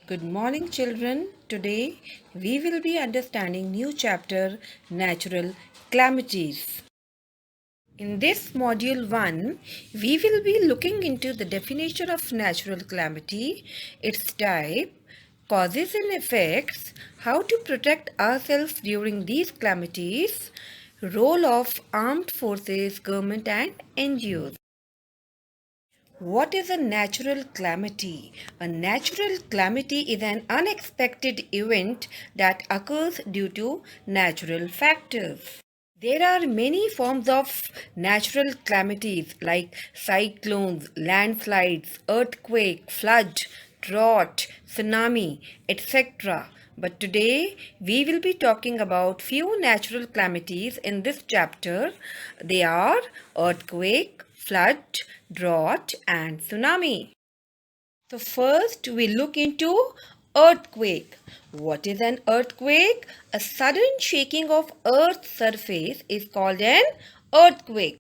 Good morning, children. Today we will be understanding new chapter Natural Calamities. In this module 1, we will be looking into the definition of natural calamity, its type, causes and effects, how to protect ourselves during these calamities, role of armed forces, government and NGOs. What is a natural calamity? A natural calamity is an unexpected event that occurs due to natural factors. There are many forms of natural calamities like cyclones, landslides, earthquake, flood, drought, tsunami, etc. But today we will be talking about few natural calamities in this chapter. They are earthquake, flood, drought and tsunami. So first we look into earthquake. What is an earthquake? A sudden shaking of earth's surface is called an earthquake.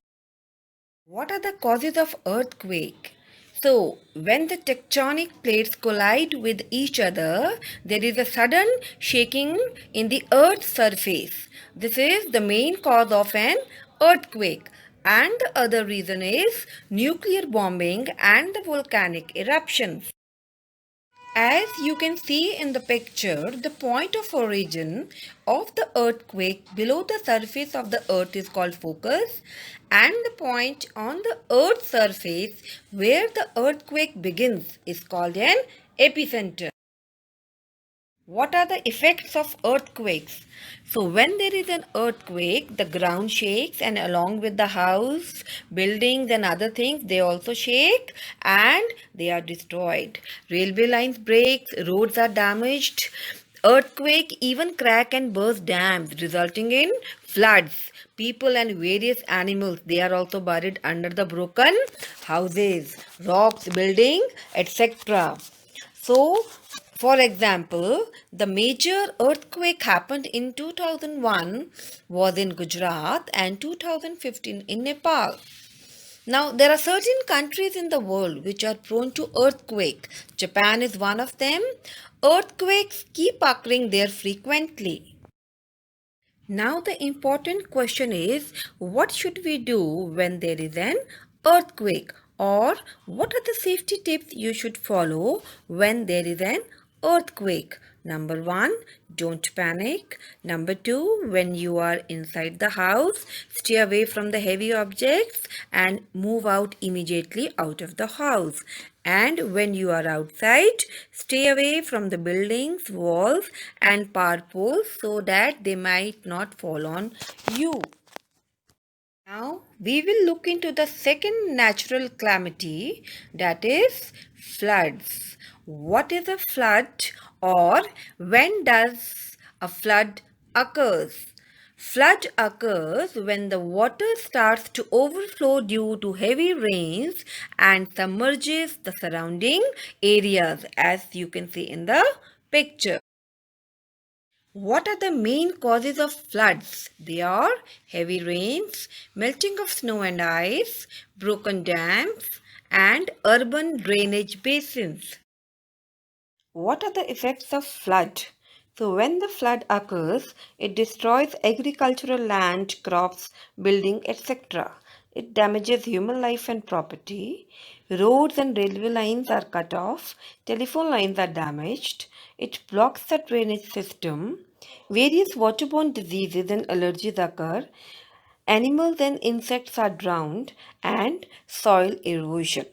What are the causes of earthquake? So, when the tectonic plates collide with each other, there is a sudden shaking in the earth's surface. This is the main cause of an earthquake. And the other reason is nuclear bombing and the volcanic eruptions. As you can see in the picture, the point of origin of the earthquake below the surface of the earth is called focus, and the point on the earth's surface where the earthquake begins is called an epicenter. What are the effects of earthquakes? So, when there is an earthquake, the ground shakes, and along with the house, buildings, and other things, they also shake and they are destroyed. Railway lines break, roads are damaged. Earthquake even crack and burst dams, resulting in floods. People and various animals, they are also buried under the broken houses, rocks, building, etc. So, for example, the major earthquake happened in 2001 was in Gujarat and 2015 in Nepal. Now, there are certain countries in the world which are prone to earthquake. Japan is one of them. Earthquakes keep occurring there frequently. Now, the important question is what should we do when there is an earthquake? Or what are the safety tips you should follow when there is an earthquake? Number one, don't panic. Number two, when you are inside the house, stay away from the heavy objects and move out immediately out of the house. And when you are outside, stay away from the buildings, walls, and power poles so that they might not fall on you. Now, we will look into the second natural calamity, that is floods. What is a flood, or when does a flood occurs? Flood occurs when the water starts to overflow due to heavy rains and submerges the surrounding areas, as you can see in the picture. What are the main causes of floods? They are heavy rains, melting of snow and ice, broken dams, and urban drainage basins. What are the effects of flood? So, when the flood occurs, it destroys agricultural land, crops, building, etc. It damages human life and property. Roads and railway lines are cut off. Telephone lines are damaged. It blocks the drainage system. Various waterborne diseases and allergies occur. Animals and insects are drowned, and soil erosion.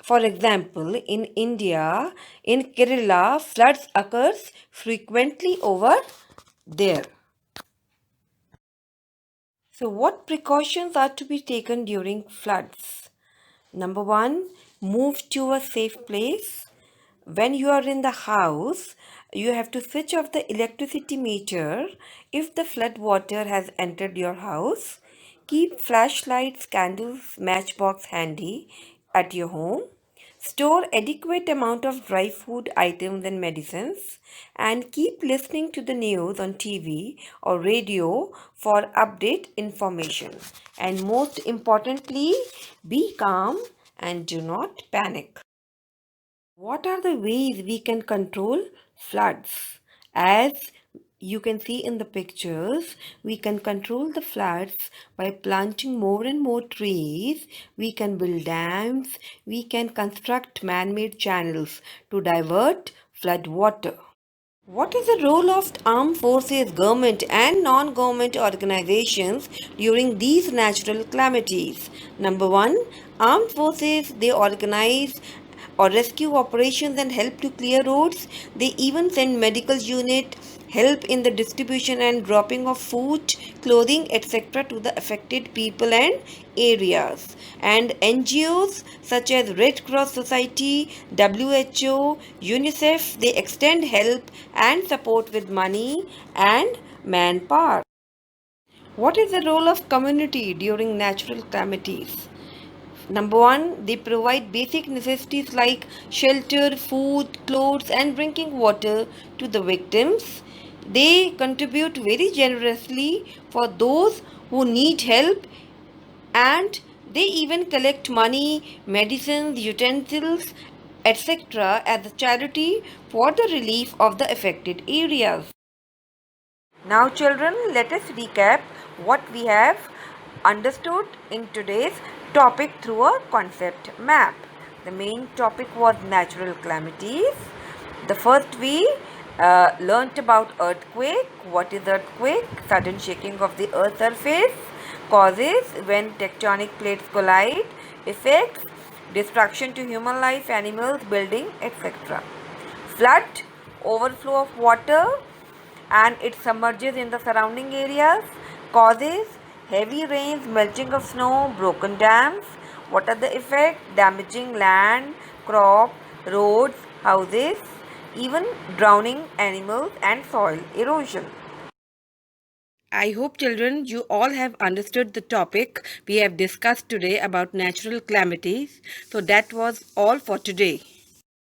For example, in India, in Kerala, floods occurs frequently over there. So, what precautions are to be taken during floods? Number one, move to a safe place. When you are in the house, you have to switch off the electricity meter if the flood water has entered your house. Keep flashlights, candles, matchbox handy at your home. Store adequate amount of dry food items and medicines, and keep listening to the news on TV or radio for update information. And most importantly, be calm and do not panic. What are the ways we can control floods? As you can see in the pictures, we can control the floods by planting more and more trees. We can build dams. We can construct man-made channels to divert flood water. What is the role of armed forces, government and non-government organizations during these natural calamities? Number one, armed forces, they organize or rescue operations and help to clear roads. They even send medical unit, help in the distribution and dropping of food, clothing, etc. to the affected people and areas. And NGOs such as Red Cross Society, WHO, UNICEF, they extend help and support with money and manpower. What is the role of community during natural calamities? Number one, they provide basic necessities like shelter, food, clothes, and drinking water to the victims. They contribute very generously for those who need help, and they even collect money, medicines, utensils, etc. as a charity for the relief of the affected areas. Now, children, let us recap what we have understood in today's topic through a concept map. The main topic was natural calamities. The first we learnt about earthquake. What is earthquake? Sudden shaking of the earth's surface. Causes when tectonic plates collide. Effects, destruction to human life, animals, building, etc. Flood, overflow of water and it submerges in the surrounding areas, causes heavy rains, melting of snow, broken dams. What are the effects? Damaging land, crop, roads, houses, even drowning animals and soil erosion. I hope, children, you all have understood the topic we have discussed today about natural calamities. So that was all for today.